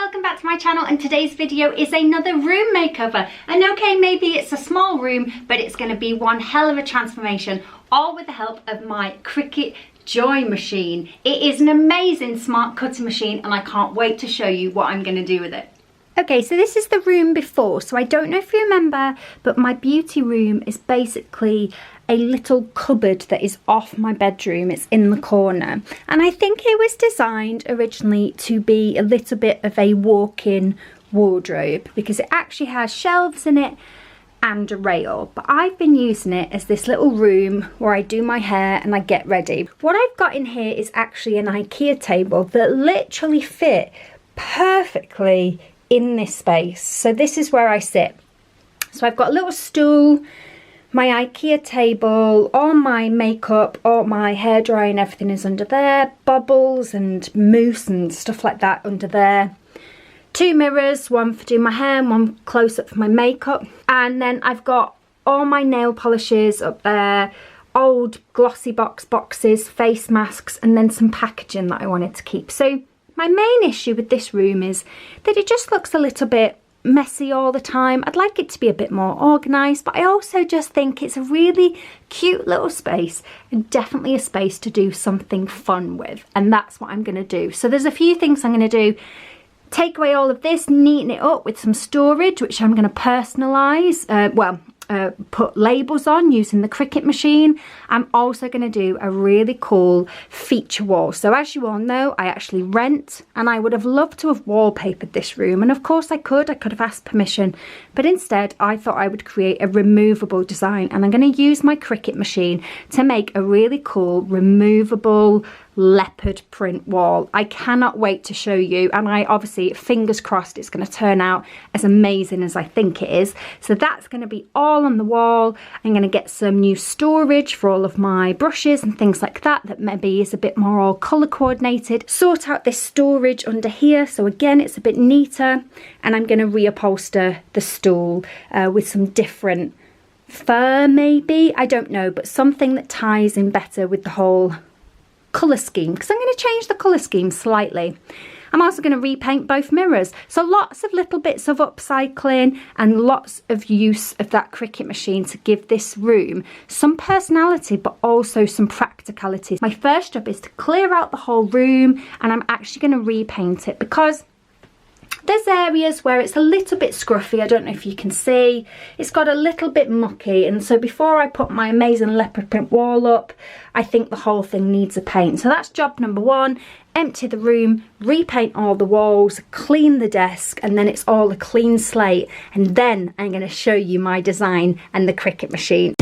welcome back to my channel, and today's video is another room makeover. And okay, maybe it's a small room, but it's going to be one hell of a transformation, all with the help of my Cricut Joy machine. It is an amazing smart cutting machine and I can't wait to show you what I'm going to do with it. Okay, so this is the room before, so I don't know if you remember, but my beauty room is basically a little cupboard that is off my bedroom. It's in the corner, and I think it was designed originally to be a little bit of a walk-in wardrobe because it actually has shelves in it and a rail, but I've been using it as this little room where I do my hair and I get ready. What I've got in here is actually an IKEA table that literally fit perfectly in this space. So this is where I sit. So I've got a little stool, my IKEA table, all my makeup, all my hairdryer and everything is under there, bubbles and mousse and stuff like that under there. Two mirrors, one for doing my hair and one close up for my makeup. And then I've got all my nail polishes up there, old glossy boxes, face masks, and then some packaging that I wanted to keep. So my main issue with this room is that it just looks a little bit messy all the time. I'd like it to be a bit more organised, but I also just think it's a really cute little space and definitely a space to do something fun with, and that's what I'm going to do. So there's a few things I'm going to do. Take away all of this, neaten it up with some storage, which I'm going to personalise, put labels on using the Cricut machine. I'm also going to do a really cool feature wall. So as you all know, I actually rent, and I would have loved to have wallpapered this room, and of course I could have asked permission, but instead I thought I would create a removable design, and I'm going to use my Cricut machine to make a really cool removable leopard print wall. I cannot wait to show you, and I obviously, fingers crossed, it's going to turn out as amazing as I think it is. So that's going to be all on the wall. I'm going to get some new storage for all of my brushes and things like that maybe is a bit more all colour coordinated. Sort out this storage under here so again it's a bit neater, and I'm going to reupholster the stool with some different fur maybe, I don't know, but something that ties in better with the whole colour scheme, because I'm going to change the colour scheme slightly. I'm also going to repaint both mirrors. So lots of little bits of upcycling and lots of use of that Cricut machine to give this room some personality but also some practicality. My first job is to clear out the whole room, and I'm actually going to repaint it because there's areas where it's a little bit scruffy. I don't know if you can see. It's got a little bit mucky, and so before I put my amazing leopard print wall up, I think the whole thing needs a paint. So that's job number one. Empty the room, repaint all the walls, clean the desk, and then it's all a clean slate. And then I'm going to show you my design and the Cricut machine.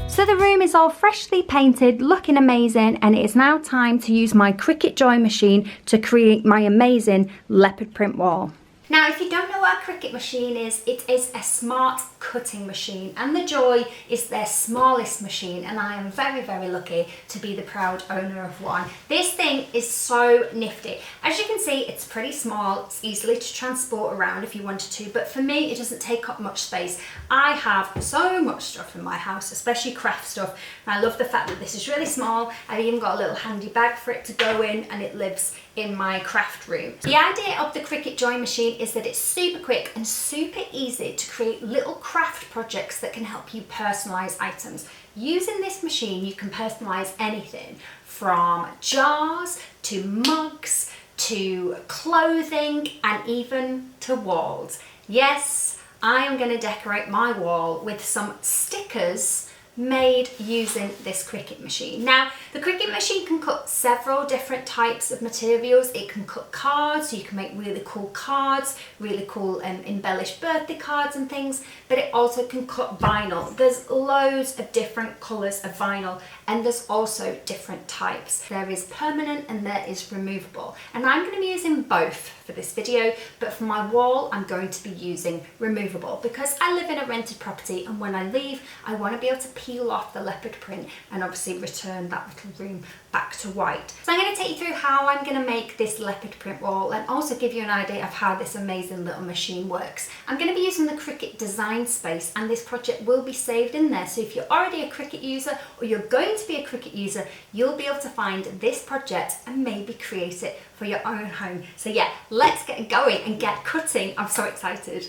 So the room is all freshly painted, looking amazing, and it is now time to use my Cricut Joy machine to create my amazing leopard print wall. Now, if you don't know what a Cricut machine is, it is a smart cutting machine, and the Joy is their smallest machine, and I am very, very lucky to be the proud owner of one. This thing is so nifty. As you can see, it's pretty small. It's easily to transport around if you wanted to, but for me, it doesn't take up much space. I have so much stuff in my house, especially craft stuff, and I love the fact that this is really small. I've even got a little handy bag for it to go in, and it lives in my craft room. The idea of the Cricut Joy machine is that it's super quick and super easy to create little craft projects that can help you personalize items. Using this machine, you can personalize anything from jars to mugs to clothing and even to walls. Yes, I am going to decorate my wall with some stickers made using this Cricut machine. Now, the Cricut machine can cut several different types of materials. It can cut cards, so you can make really cool cards, really cool embellished birthday cards and things, but it also can cut vinyl. There's loads of different colours of vinyl, and there's also different types. There is permanent and there is removable, and I'm going to be using both for this video, but for my wall I'm going to be using removable because I live in a rented property, and when I leave I want to be able to peel off the leopard print and obviously return that little room back to white. So I'm going to take you through how I'm going to make this leopard print wall and also give you an idea of how this amazing little machine works. I'm going to be using the Cricut design space, and this project will be saved in there. So if you're already a Cricut user or you're going to be a Cricut user, you'll be able to find this project and maybe create it for your own home. So yeah, let's get going and get cutting. I'm so excited.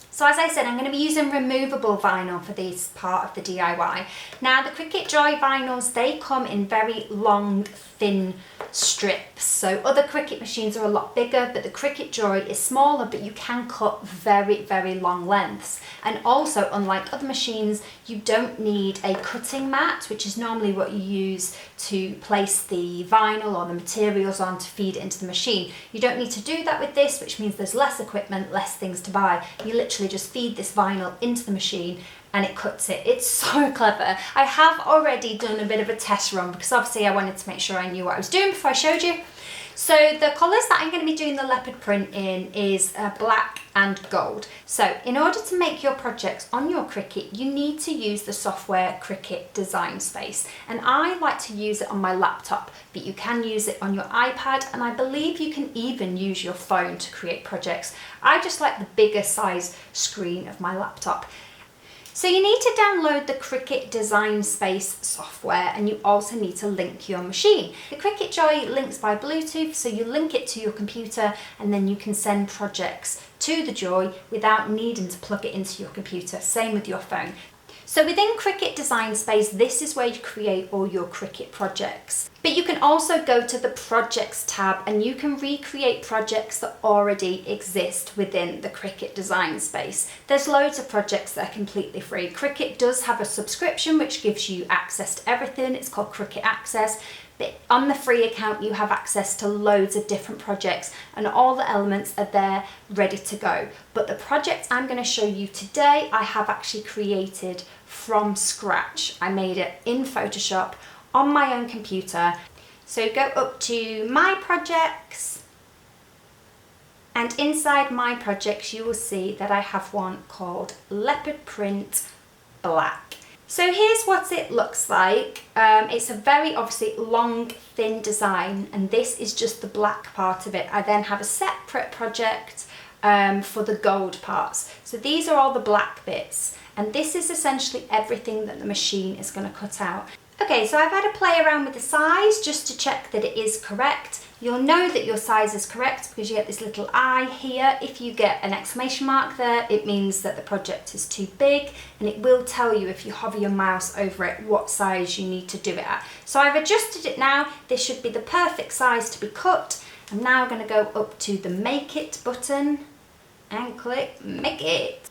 So as I said, I'm going to be using removable vinyl for this part of the DIY. Now the Cricut Joy vinyls, they come in very long, thin strips. So other Cricut machines are a lot bigger, but the Cricut Joy is smaller, but you can cut very, very long lengths. And also, unlike other machines, you don't need a cutting mat, which is normally what you use to place the vinyl or the materials on to feed it into the machine. You don't need to do that with this, which means there's less equipment, less things to buy. You literally just feed this vinyl into the machine and it cuts it. It's so clever. I have already done a bit of a test run because obviously I wanted to make sure I knew what I was doing before I showed you. So the colours that I'm going to be doing the leopard print in is black and gold. So in order to make your projects on your Cricut, you need to use the software Cricut Design Space. And I like to use it on my laptop, but you can use it on your iPad, and I believe you can even use your phone to create projects. I just like the bigger size screen of my laptop. So you need to download the Cricut Design Space software, and you also need to link your machine. The Cricut Joy links by Bluetooth, so you link it to your computer and then you can send projects to the Joy without needing to plug it into your computer. Same with your phone. So within Cricut Design Space, this is where you create all your Cricut projects. But you can also go to the Projects tab and you can recreate projects that already exist within the Cricut Design Space. There's loads of projects that are completely free. Cricut does have a subscription which gives you access to everything. It's called Cricut Access. But on the free account, you have access to loads of different projects and all the elements are there ready to go. But the project I'm going to show you today, I have actually created from scratch. I made it in Photoshop on my own computer. So go up to My Projects, and inside My Projects you will see that I have one called Leopard Print Black. So here's what it looks like. It's a very obviously long, thin design, and this is just the black part of it. I then have a separate project for the gold parts. So these are all the black bits, and this is essentially everything that the machine is going to cut out. Okay, so I've had a play around with the size just to check that it is correct. You'll know that your size is correct because you get this little eye here. If you get an exclamation mark there, it means that the project is too big, and it will tell you if you hover your mouse over it what size you need to do it at. So I've adjusted it now. This should be the perfect size to be cut. I'm now going to go up to the Make It button and click Make It.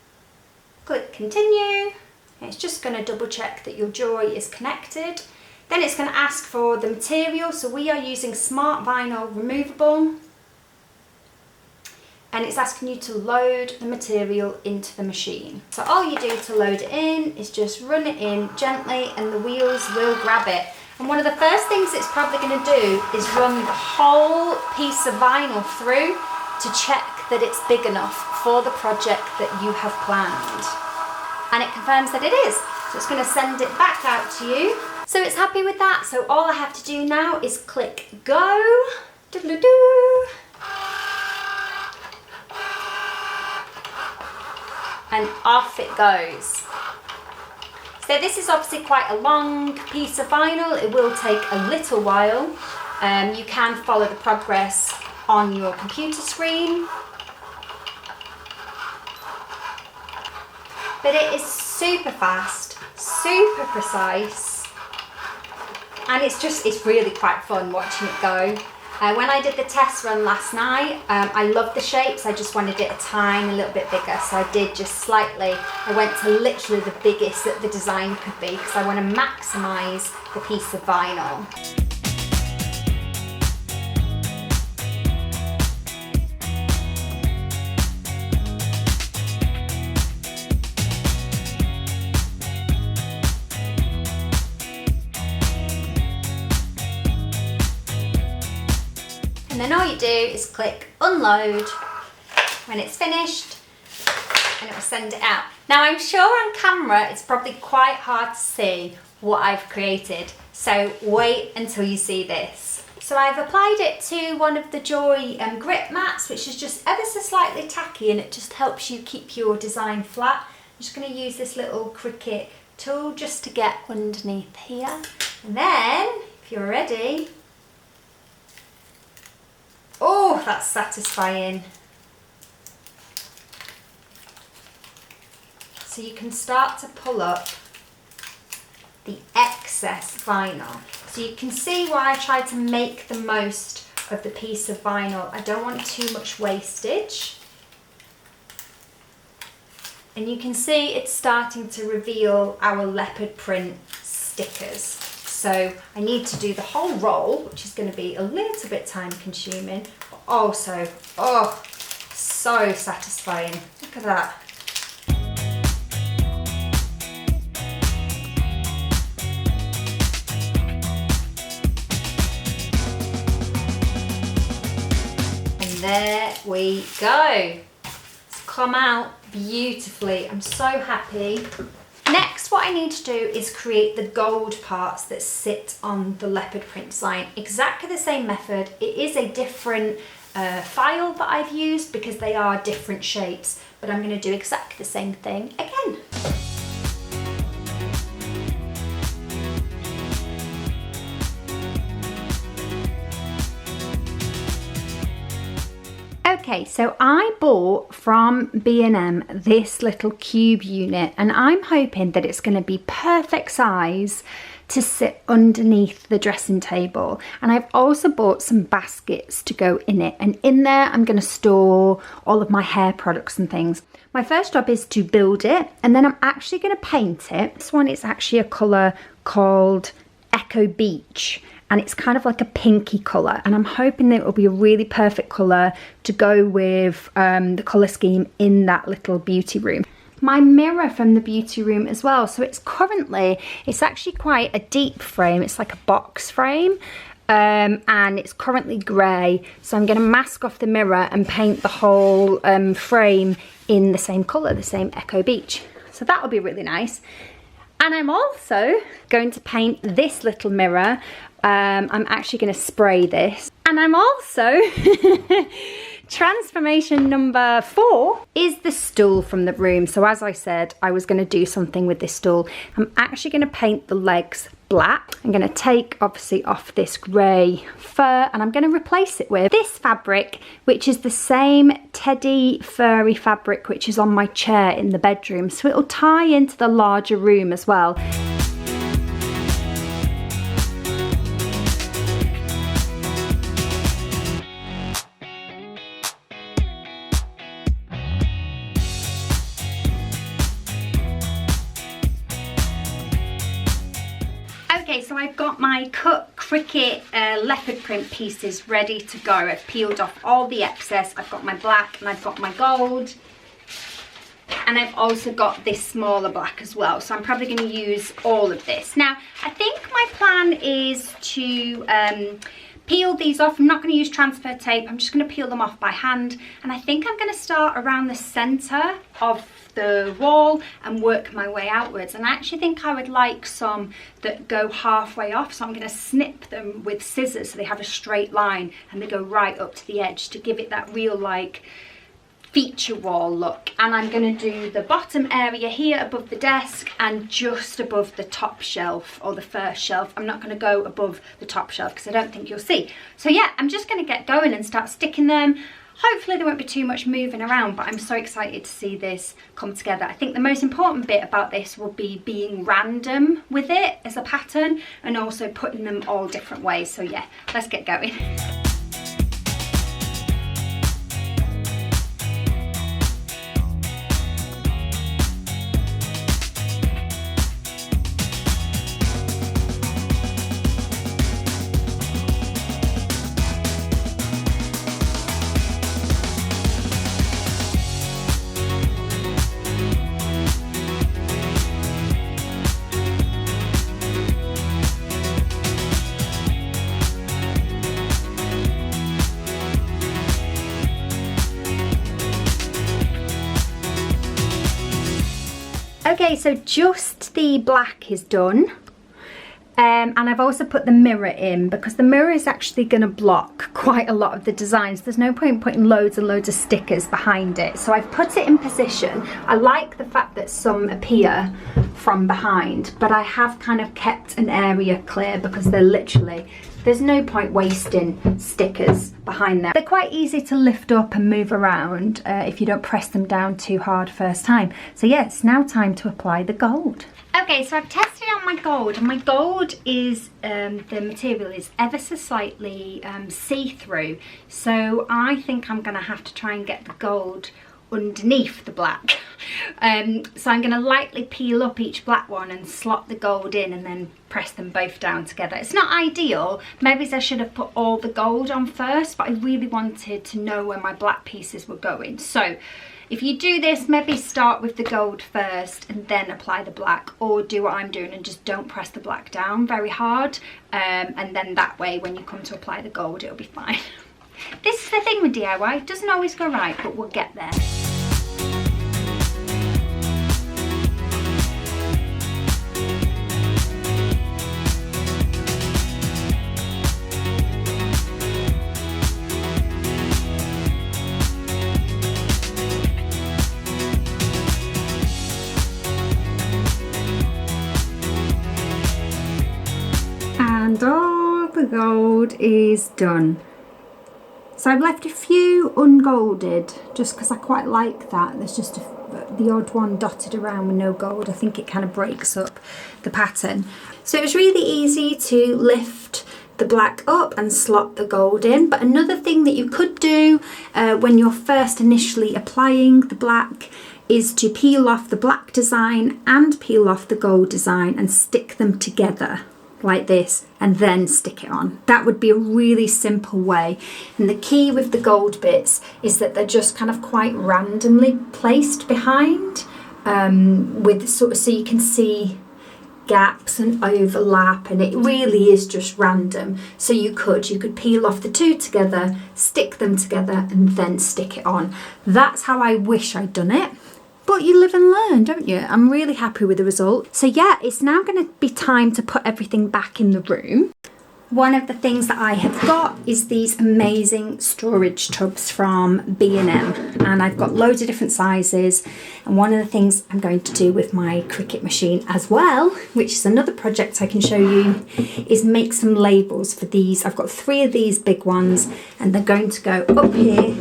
Click Continue. It's just going to double check that your Joy is connected. Then it's going to ask for the material, so we are using Smart Vinyl Removable. And it's asking you to load the material into the machine. So all you do to load it in is just run it in gently and the wheels will grab it. And one of the first things it's probably going to do is run the whole piece of vinyl through to check that it's big enough for the project that you have planned. And it confirms that it is. So it's going to send it back out to you. So it's happy with that. So all I have to do now is click go. Doodle-doo. And off it goes. So this is obviously quite a long piece of vinyl. It will take a little while. You can follow the progress on your computer screen. But it is super fast, super precise, and it's really quite fun watching it go. When I did the test run last night, I loved the shapes. I just wanted it a tiny little bit bigger, so I did just slightly. I went to literally the biggest that the design could be because I want to maximise the piece of vinyl. And then all you do is click unload when it's finished and it will send it out. Now I'm sure on camera it's probably quite hard to see what I've created. So wait until you see this. So I've applied it to one of the Joy grip mats, which is just ever so slightly tacky, and it just helps you keep your design flat. I'm just going to use this little Cricut tool just to get underneath here. And then, if you're ready, oh, that's satisfying. So you can start to pull up the excess vinyl. So you can see why I tried to make the most of the piece of vinyl. I don't want too much wastage. And you can see it's starting to reveal our leopard print stickers. So I need to do the whole roll, which is going to be a little bit time consuming, but also, oh, so satisfying. Look at that. There we go. It's come out beautifully. I'm so happy. Next, what I need to do is create the gold parts that sit on the leopard print design. Exactly the same method. It is a different file that I've used because they are different shapes, but I'm going to do exactly the same thing again. Okay, so I bought from B&M this little cube unit, and I'm hoping that it's going to be perfect size to sit underneath the dressing table. And I've also bought some baskets to go in it, and in there I'm going to store all of my hair products and things. My first job is to build it, and then I'm actually going to paint it. This one is actually a colour called Echo Beach, and it's kind of like a pinky colour, and I'm hoping that it will be a really perfect colour to go with the colour scheme in that little beauty room. My mirror from the beauty room as well, so it's actually quite a deep frame. It's like a box frame, and it's currently grey, so I'm going to mask off the mirror and paint the whole frame in the same colour, the same Echo Beach. So that'll be really nice. And I'm also going to paint this little mirror. I'm actually going to spray this. And I'm also, transformation number 4 is the stool from the room. So as I said, I was going to do something with this stool. I'm actually going to paint the legs black. I'm going to take, obviously, off this grey fur, and I'm going to replace it with this fabric, which is the same teddy furry fabric which is on my chair in the bedroom. So it'll tie into the larger room as well. Okay, so I've got my cut Cricut leopard print pieces ready to go. I've peeled off all the excess. I've got my black and I've got my gold. And I've also got this smaller black as well. So I'm probably going to use all of this. Now, I think my plan is to peel these off. I'm not going to use transfer tape. I'm just going to peel them off by hand. And I think I'm going to start around the centre of the wall and work my way outwards. And I actually think I would like some that go halfway off, so I'm going to snip them with scissors so they have a straight line and they go right up to the edge to give it that real like feature wall look. And I'm going to do the bottom area here above the desk and just above the top shelf, or the first shelf. I'm not going to go above the top shelf because I don't think you'll see. So yeah, I'm just going to get going and start sticking them. Hopefully there won't be too much moving around, but I'm so excited to see this come together. I think the most important bit about this will be being random with it as a pattern and also putting them all different ways. So yeah, let's get going. Okay, so just the black is done. And I've also put the mirror in because the mirror is actually going to block quite a lot of the designs. There's no point putting loads and loads of stickers behind it. So I've put it in position. I like the fact that some appear from behind, but I have kind of kept an area clear because they're literally, there's no point wasting stickers behind them. They're quite easy to lift up and move around if you don't press them down too hard first time. So yeah, it's now time to apply the gold. Okay, so I've tested out my gold, and my gold is, the material is ever so slightly see-through. So I think I'm gonna have to try and get the gold underneath the black. So I'm gonna lightly peel up each black one and slot the gold in and then press them both down together. It's not ideal. Maybe I should have put all the gold on first, but I really wanted to know where my black pieces were going. So if you do this, maybe start with the gold first and then apply the black, or do what I'm doing and just don't press the black down very hard, and then that way when you come to apply the gold it'll be fine. This is the thing with DIY, it doesn't always go right, but we'll get there. And all the gold is done. So I've left a few ungolded just because I quite like that. There's just the odd one dotted around with no gold. I think it kind of breaks up the pattern. So it was really easy to lift the black up and slot the gold in. But another thing that you could do when you're first initially applying the black is to peel off the black design and peel off the gold design and stick them together like this and then stick it on. That would be a really simple way. And the key with the gold bits is that they're just kind of quite randomly placed behind, with sort of, so you can see gaps and overlap, and it really is just random. So you could peel off the two together, stick them together and then stick it on. That's how I wish I'd done it. But you live and learn, don't you? I'm really happy with the result. So yeah, it's now going to be time to put everything back in the room. One of the things that I have got is these amazing storage tubs from B&M, and I've got loads of different sizes. And one of the things I'm going to do with my Cricut machine as well, which is another project I can show you, is make some labels for these. I've got 3 of these big ones, and they're going to go up here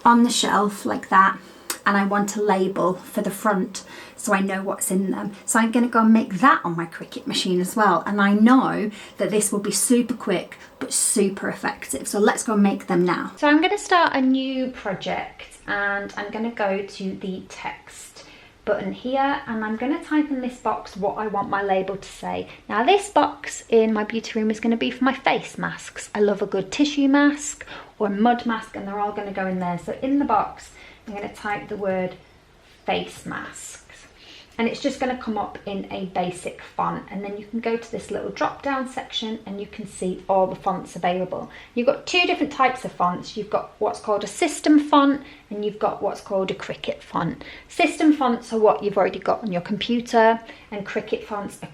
on the shelf like that. And I want a label for the front so I know what's in them. So I'm going to go and make that on my Cricut machine as well. And I know that this will be super quick but super effective. So let's go and make them now. So I'm going to start a new project, and I'm going to go to the text button here, and I'm going to type in this box what I want my label to say. Now this box in my beauty room is going to be for my face masks. I love a good tissue mask or a mud mask, and they're all going to go in there. So in the box I'm going to type the word face masks, and it's just going to come up in a basic font, and then you can go to this little drop down section and you can see all the fonts available. You've got 2 different types of fonts. You've got what's called a system font and you've got what's called a Cricut font. System fonts are what you've already got on your computer, and Cricut fonts are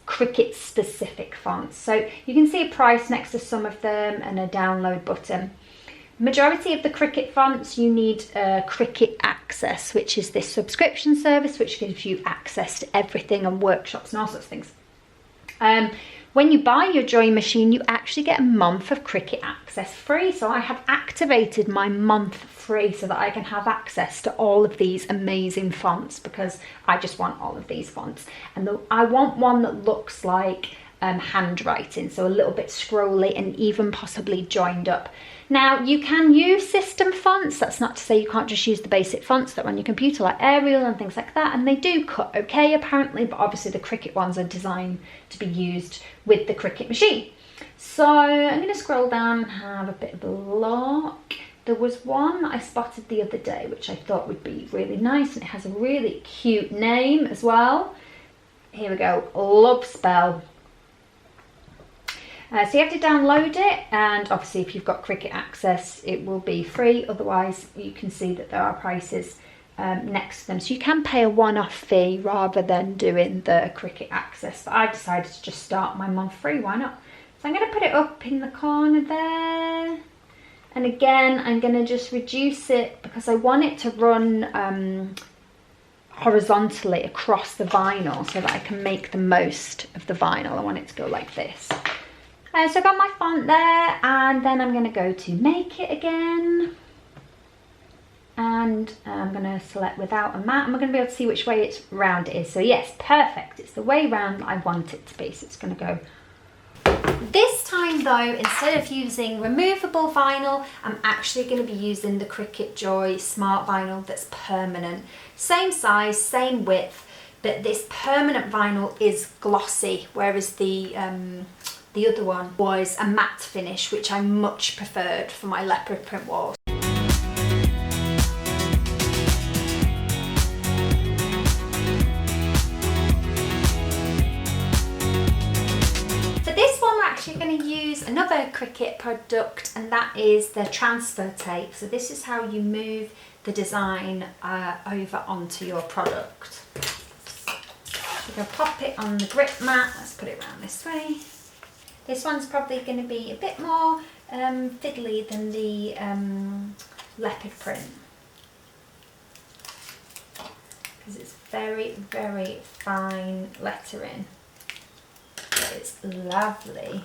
Cricut specific fonts. So you can see a price next to some of them and a download button. Majority of the Cricut fonts you need Cricut Access, which is this subscription service which gives you access to everything and workshops and all sorts of things. When you buy your Joy machine, you actually get a month of Cricut Access free. So I have activated my month free so that I can have access to all of these amazing fonts, because I just want all of these fonts. And I want one that looks like handwriting, so a little bit scrolly and even possibly joined up. Now you can use system fonts. That's not to say you can't just use the basic fonts that are on your computer like Arial and things like that, and they do cut okay apparently, but obviously the Cricut ones are designed to be used with the Cricut machine. So I'm going to scroll down and have a bit of a look. There was one I spotted the other day which I thought would be really nice, and it has a really cute name as well. Here we go, Love Spell. So you have to download it, and obviously if you've got Cricut Access it will be free, otherwise you can see that there are prices next to them, so you can pay a one-off fee rather than doing the Cricut Access, but I decided to just start my month free. Why not? So I'm going to put it up in the corner there, and again I'm going to just reduce it because I want it to run horizontally across the vinyl so that I can make the most of the vinyl. I want it to go like this. So I've got my font there, and then I'm going to go to Make It again. And I'm going to select without a mat, and we're going to be able to see which way it's round it is. So yes, perfect. It's the way round I want it to be. So it's going to go. This time though, instead of using removable vinyl, I'm actually going to be using the Cricut Joy Smart Vinyl that's permanent. Same size, same width, but this permanent vinyl is glossy, whereas the other one was a matte finish, which I much preferred for my leopard print walls. Actually going to use another Cricut product, and that is the transfer tape. So this is how you move the design over onto your product. We're going to pop it on the grip mat. Let's put it around this way. This one's probably going to be a bit more fiddly than the leopard print, because it's very, very fine lettering. It's lovely. You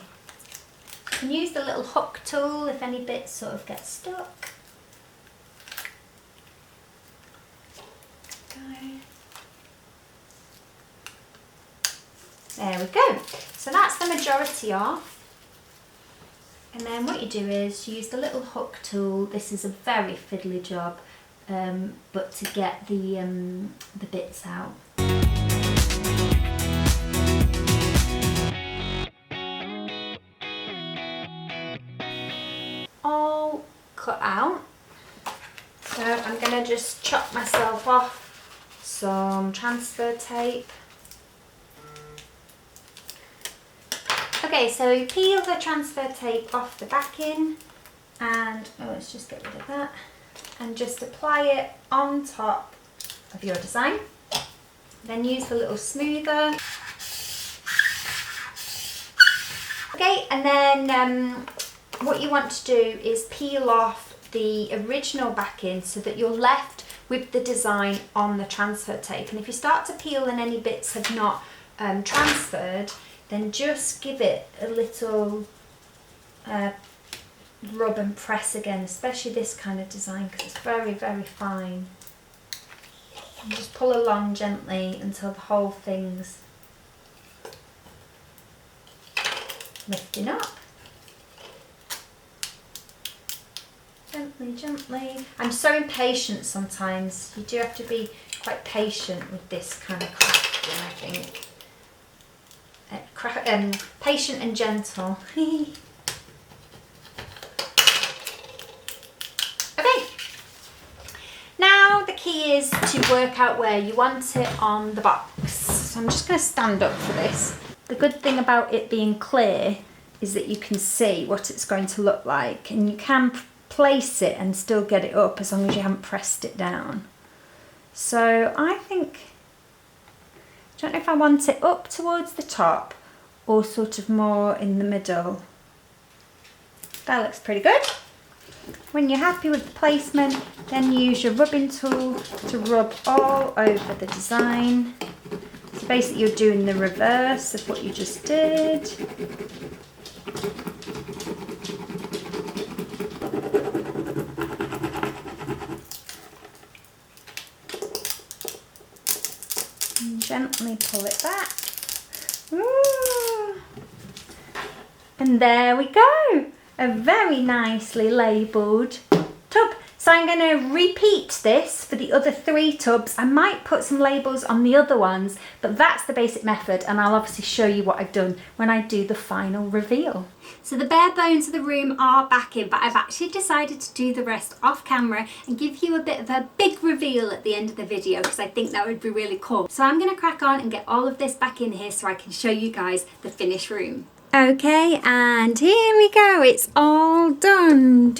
can use the little hook tool if any bits sort of get stuck. There we go. So that's the majority off. And then what you do is use the little hook tool. This is a very fiddly job, but to get the bits out. All cut out, so I'm going to just chop myself off some transfer tape. Okay, so peel the transfer tape off the backing, and let's just get rid of that, and just apply it on top of your design. Then use the little smoother. Okay, and then what you want to do is peel off the original backing so that you're left with the design on the transfer tape. And if you start to peel and any bits have not transferred, then just give it a little rub and press again, especially this kind of design because it's very, very fine. And just pull along gently until the whole thing's lifting up. Gently, gently. I'm so impatient sometimes. You do have to be quite patient with this kind of crafting, I think. Patient and gentle. Okay. Now the key is to work out where you want it on the box. So I'm just going to stand up for this. The good thing about it being clear is that you can see what it's going to look like, and you can place it and still get it up as long as you haven't pressed it down. So I don't know if I want it up towards the top or sort of more in the middle. That looks pretty good. When you're happy with the placement, then use your rubbing tool to rub all over the design. So basically you're doing the reverse of what you just did. And gently pull it back. Ooh. And there we go. A very nicely labelled tub. So I'm going to repeat this for the other 3 tubs. I might put some labels on the other ones, but that's the basic method, and I'll obviously show you what I've done when I do the final reveal. So the bare bones of the room are back in, but I've actually decided to do the rest off camera and give you a bit of a big reveal at the end of the video, because I think that would be really cool. So I'm going to crack on and get all of this back in here so I can show you guys the finished room. Okay, and here we go. It's all done.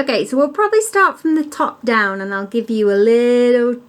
Okay, so we'll probably start from the top down and I'll give you a little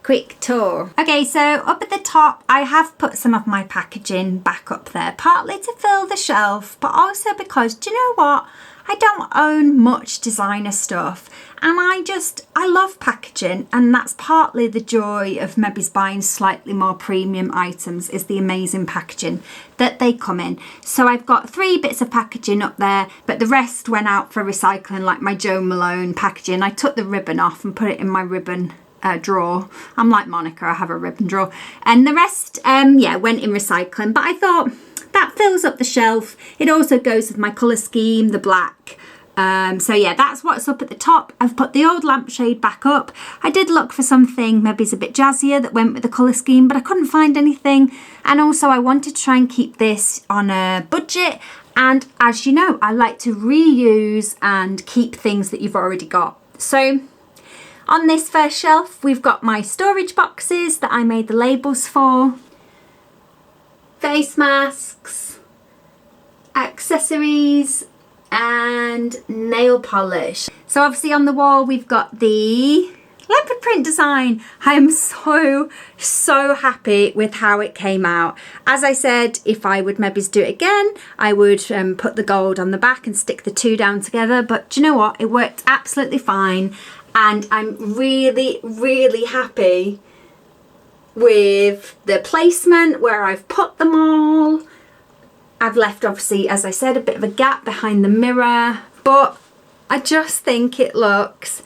quick tour. Okay, so up at the top I have put some of my packaging back up there, partly to fill the shelf, but also because, do you know what? I don't own much designer stuff, and I love packaging, and that's partly the joy of maybe buying slightly more premium items, is the amazing packaging that they come in. So I've got 3 bits of packaging up there, but the rest went out for recycling, like my Jo Malone packaging. I took the ribbon off and put it in my ribbon drawer. I'm like Monica, I have a ribbon drawer, and the rest yeah, went in recycling. But I thought that fills up the shelf. It also goes with my colour scheme, the black. So yeah, that's what's up at the top. I've put the old lampshade back up. I did look for something maybe it's a bit jazzier that went with the colour scheme, but I couldn't find anything. And also I wanted to try and keep this on a budget. And as you know, I like to reuse and keep things that you've already got. So on this first shelf, we've got my storage boxes that I made the labels for. Face masks, accessories, and nail polish. So obviously on the wall we've got the leopard print design. I am so happy with how it came out. As I said, if I would maybe do it again, I would put the gold on the back and stick the 2 down together, but do you know what? It worked absolutely fine, and I'm really happy with the placement where I've put them all. I've left, obviously, as I said, a bit of a gap behind the mirror, but I just think it looks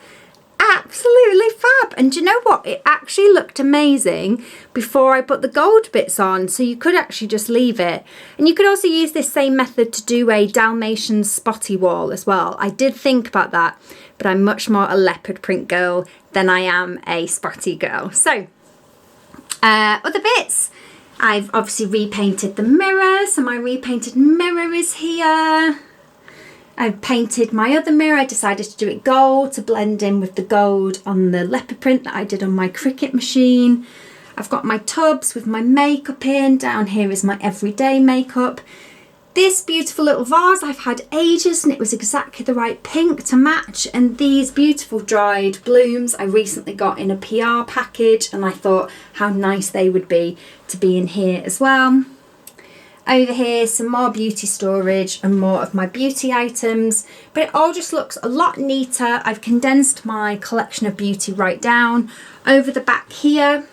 absolutely fab. And do you know what? It actually looked amazing before I put the gold bits on, so you could actually just leave it. And you could also use this same method to do a Dalmatian spotty wall as well. I did think about that, but I'm much more a leopard print girl than I am a spotty girl. So other bits, I've obviously repainted the mirror, so my repainted mirror is here. I've painted my other mirror. I decided to do it gold to blend in with the gold on the leopard print that I did on my Cricut machine. I've got my tubs with my makeup in. Down here is my everyday makeup. This beautiful little vase I've had ages, and it was exactly the right pink to match. And these beautiful dried blooms I recently got in a PR package, and I thought how nice they would be to be in here as well. Over here, some more beauty storage and more of my beauty items, but it all just looks a lot neater. I've condensed my collection of beauty right down. Over the back here,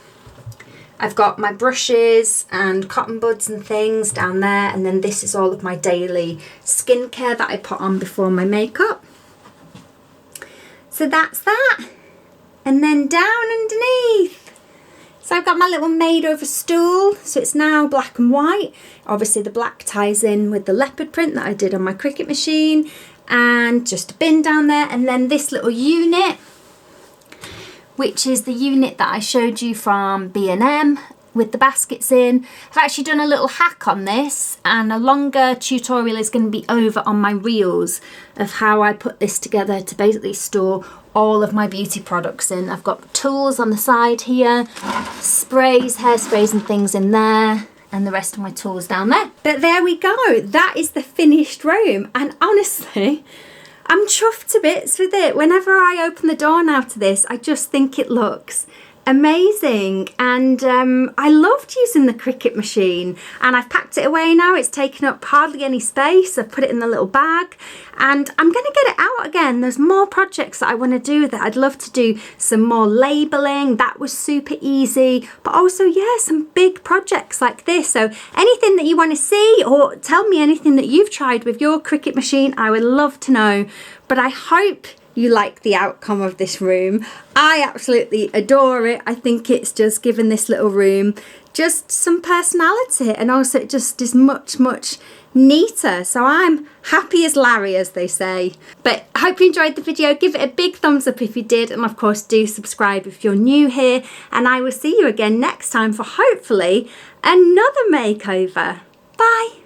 I've got my brushes and cotton buds and things down there, and then this is all of my daily skincare that I put on before my makeup. So that's that. And then down underneath, so I've got my little made over stool, so it's now black and white. Obviously the black ties in with the leopard print that I did on my Cricut machine, and just a bin down there. And then this little unit, which is the unit that I showed you from B&M with the baskets in. I've actually done a little hack on this, and a longer tutorial is going to be over on my reels of how I put this together to basically store all of my beauty products in. I've got tools on the side here, sprays, hairsprays and things in there, and the rest of my tools down there. But there we go, that is the finished room, and honestly, I'm chuffed to bits with it. Whenever I open the door now to this, I just think it looks amazing, and I loved using the Cricut machine, and I've packed it away now. It's taken up hardly any space. I've put it in the little bag, and I'm going to get it out again. There's more projects that I want to do with it. I'd love to do some more labeling. That was super easy, but also, yeah, some big projects like this. So anything that you want to see, or tell me anything that you've tried with your Cricut machine, I would love to know. But I hope you like the outcome of this room. I absolutely adore it. I think it's just given this little room just some personality, and also it just is much neater. So I'm happy as Larry, as they say. But I hope you enjoyed the video. Give it a big thumbs up if you did, and of course do subscribe if you're new here, and I will see you again next time for hopefully another makeover. Bye.